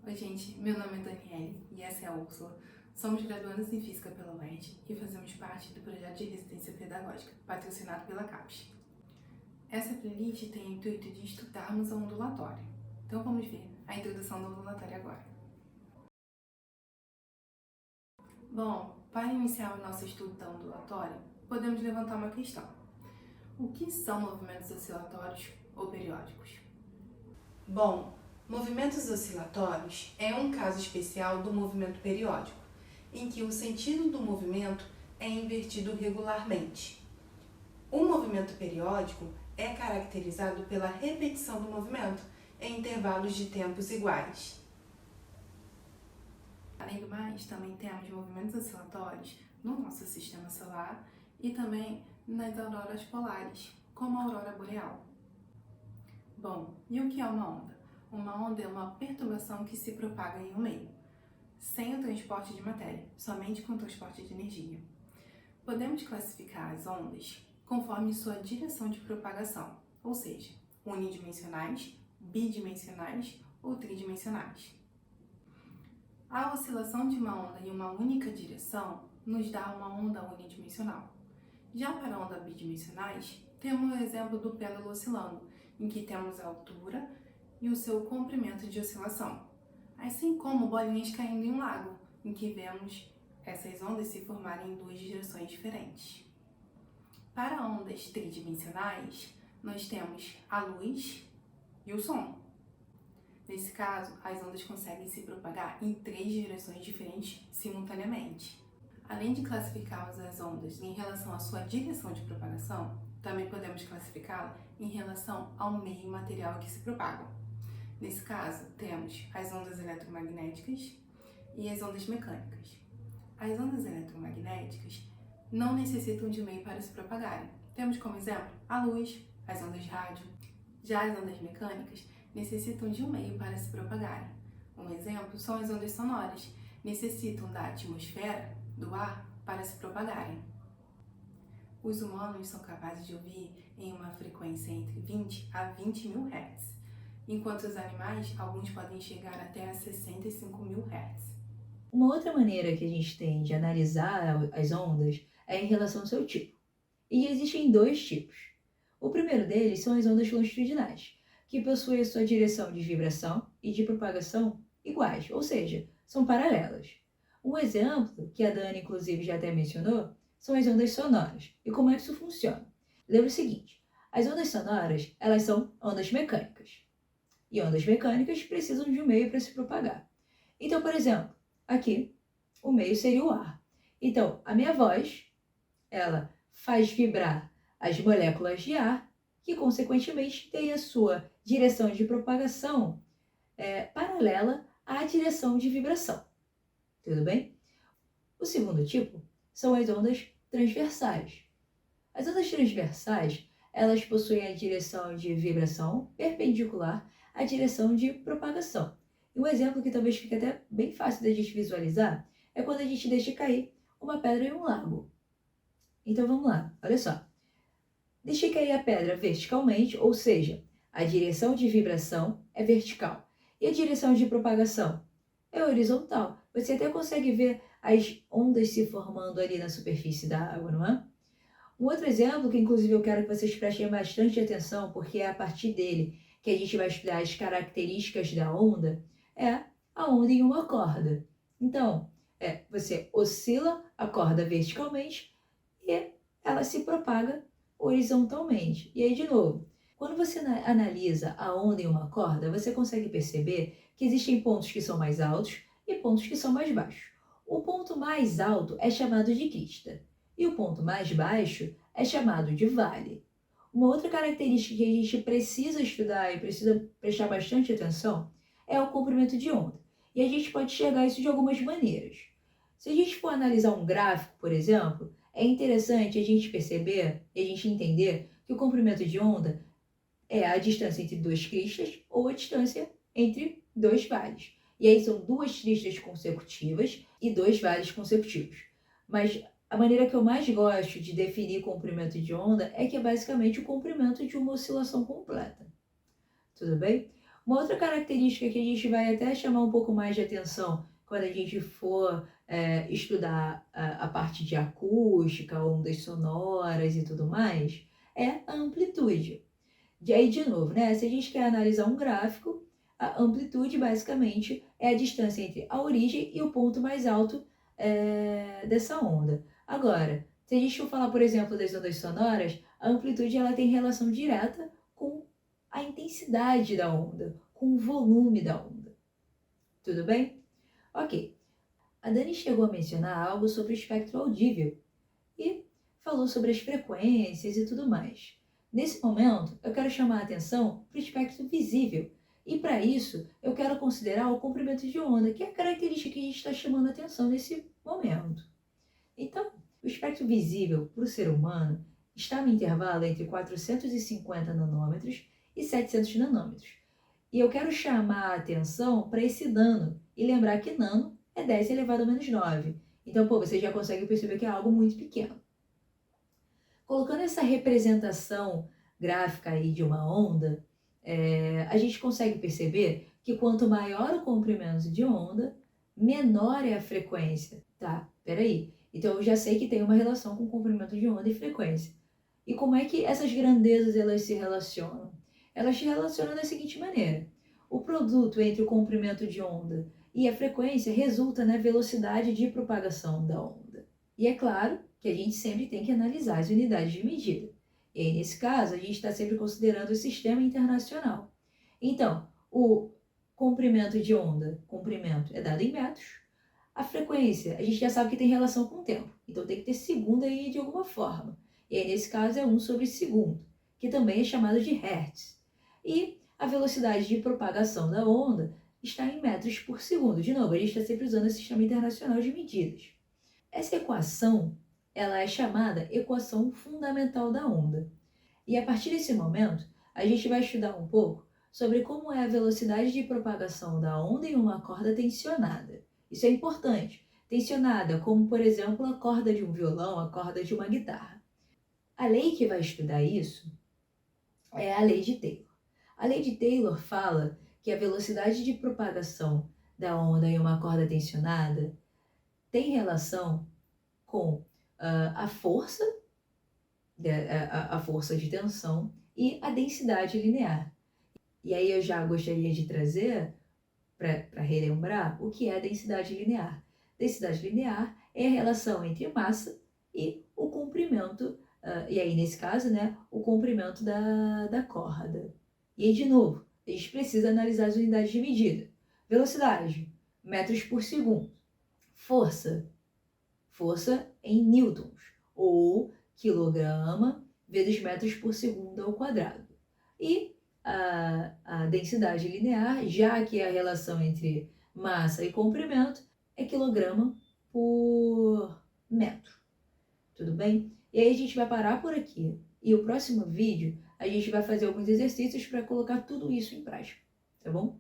Oi gente, meu nome é Daniele e essa é a Úrsula. Somos graduandas em Física pela UERJ e fazemos parte do projeto de residência pedagógica, patrocinado pela CAPES. Essa playlist tem o intuito de estudarmos a ondulatória. Então vamos ver a introdução da ondulatória agora. Bom, para iniciar o nosso estudo da ondulatória, podemos levantar uma questão. O que são movimentos oscilatórios ou periódicos? Bom, movimentos oscilatórios é um caso especial do movimento periódico, em que o sentido do movimento é invertido regularmente. O movimento periódico é caracterizado pela repetição do movimento em intervalos de tempos iguais. Além do mais, também temos movimentos oscilatórios no nosso sistema solar e também nas auroras polares, como a aurora boreal. Bom, e o que é uma onda? Uma onda é uma perturbação que se propaga em um meio, sem o transporte de matéria, somente com o transporte de energia. Podemos classificar as ondas conforme sua direção de propagação, ou seja, unidimensionais, bidimensionais ou tridimensionais. A oscilação de uma onda em uma única direção nos dá uma onda unidimensional. Já para ondas bidimensionais, temos o exemplo do pêndulo oscilando, em que temos a altura e o seu comprimento de oscilação, assim como bolinhas caindo em um lago, em que vemos essas ondas se formarem em duas direções diferentes. Para ondas tridimensionais, nós temos a luz e o som. Nesse caso, as ondas conseguem se propagar em 3 direções diferentes simultaneamente. Além de classificarmos as ondas em relação à sua direção de propagação, também podemos classificá-la em relação ao meio material que se propagam. Nesse caso, temos as ondas eletromagnéticas e as ondas mecânicas. As ondas eletromagnéticas não necessitam de meio para se propagarem. Temos como exemplo a luz, as ondas de rádio. Já as ondas mecânicas necessitam de um meio para se propagarem. Um exemplo são as ondas sonoras, necessitam da atmosfera, do ar, para se propagarem. Os humanos são capazes de ouvir em uma frequência entre 20 a 20 mil Hz, enquanto os animais, alguns podem chegar até a 65 mil Hz. Uma outra maneira que a gente tem de analisar as ondas é em relação ao seu tipo. E existem 2 tipos. O primeiro deles são as ondas longitudinais, que possuem a sua direção de vibração e de propagação iguais, ou seja, são paralelas. Um exemplo, que a Dani inclusive já até mencionou, são as ondas sonoras. E como é que isso funciona? Lembra o seguinte, as ondas sonoras, elas são ondas mecânicas. E ondas mecânicas precisam de um meio para se propagar. Então, por exemplo, aqui o meio seria o ar. Então, a minha voz, ela faz vibrar as moléculas de ar, que consequentemente tem a sua direção de propagação paralela à direção de vibração. Tudo bem? O segundo tipo são as ondas transversais. As ondas transversais, elas possuem a direção de vibração perpendicular à direção de propagação. E um exemplo que talvez fique até bem fácil da gente visualizar é quando a gente deixa cair uma pedra em um lago. Então vamos lá, olha só. Deixei cair a pedra verticalmente, ou seja, a direção de vibração é vertical e a direção de propagação é horizontal. Você até consegue ver as ondas se formando ali na superfície da água, não é? Um outro exemplo, que inclusive eu quero que vocês prestem bastante atenção, porque é a partir dele que a gente vai estudar as características da onda, é a onda em uma corda. Então, você oscila a corda verticalmente e ela se propaga horizontalmente. E aí, de novo, quando você analisa a onda em uma corda, você consegue perceber que existem pontos que são mais altos e pontos que são mais baixos. O ponto mais alto é chamado de crista e o ponto mais baixo é chamado de vale. Uma outra característica que a gente precisa estudar e precisa prestar bastante atenção é o comprimento de onda. E a gente pode enxergar isso de algumas maneiras. Se a gente for analisar um gráfico, por exemplo, é interessante a gente perceber e a gente entender que o comprimento de onda é a distância entre 2 cristas ou a distância entre 2 vales. E aí são 2 cristas consecutivas e 2 vales consecutivos. Mas a maneira que eu mais gosto de definir comprimento de onda é que é basicamente o comprimento de uma oscilação completa. Tudo bem? Uma outra característica que a gente vai até chamar um pouco mais de atenção quando a gente for estudar a parte de acústica, ondas sonoras e tudo mais, é a amplitude. E aí, de novo, né? Se a gente quer analisar um gráfico, a amplitude basicamente é a distância entre a origem e o ponto mais alto dessa onda. Agora, se a gente for falar, por exemplo, das ondas sonoras, a amplitude ela tem relação direta com a intensidade da onda, com o volume da onda. Tudo bem? Ok. A Dani chegou a mencionar algo sobre o espectro audível e falou sobre as frequências e tudo mais. Nesse momento, eu quero chamar a atenção para o espectro visível. E para isso, eu quero considerar o comprimento de onda, que é a característica que a gente está chamando a atenção nesse momento. Então, o espectro visível para o ser humano está no intervalo entre 450 nanômetros e 700 nanômetros. E eu quero chamar a atenção para esse nano e lembrar que nano é 10 elevado a menos 9. Então, você já consegue perceber que é algo muito pequeno. Colocando essa representação gráfica aí de uma onda, a gente consegue perceber que quanto maior o comprimento de onda, menor é a frequência. Tá, peraí. Então eu já sei que tem uma relação com o comprimento de onda e frequência. E como é que essas grandezas elas se relacionam? Elas se relacionam da seguinte maneira. O produto entre o comprimento de onda e a frequência resulta na velocidade de propagação da onda. E é claro que a gente sempre tem que analisar as unidades de medida. E aí, nesse caso, a gente está sempre considerando o sistema internacional. Então, o comprimento de onda, comprimento é dado em metros. A frequência, a gente já sabe que tem relação com o tempo. Então, tem que ter segundo aí de alguma forma. E aí, nesse caso, é 1 sobre segundo, que também é chamado de hertz. E a velocidade de propagação da onda está em metros por segundo. De novo, a gente está sempre usando o sistema internacional de medidas. Essa equação, ela é chamada equação fundamental da onda. E a partir desse momento, a gente vai estudar um pouco sobre como é a velocidade de propagação da onda em uma corda tensionada. Isso é importante. Tensionada, como por exemplo a corda de um violão, a corda de uma guitarra. A lei que vai estudar isso é a lei de Taylor. A lei de Taylor fala que a velocidade de propagação da onda em uma corda tensionada tem relação com a força de tensão e a densidade linear. E aí eu já gostaria de trazer, para relembrar, o que é a densidade linear. Densidade linear é a relação entre massa e o comprimento, e aí nesse caso, né, o comprimento da corda. E aí, de novo, a gente precisa analisar as unidades de medida. Velocidade, metros por segundo. Força em newtons, ou quilograma vezes metros por segundo ao quadrado. E a densidade linear, já que a relação entre massa e comprimento é quilograma por metro. Tudo bem? E aí a gente vai parar por aqui. E o próximo vídeo a gente vai fazer alguns exercícios para colocar tudo isso em prática, tá bom?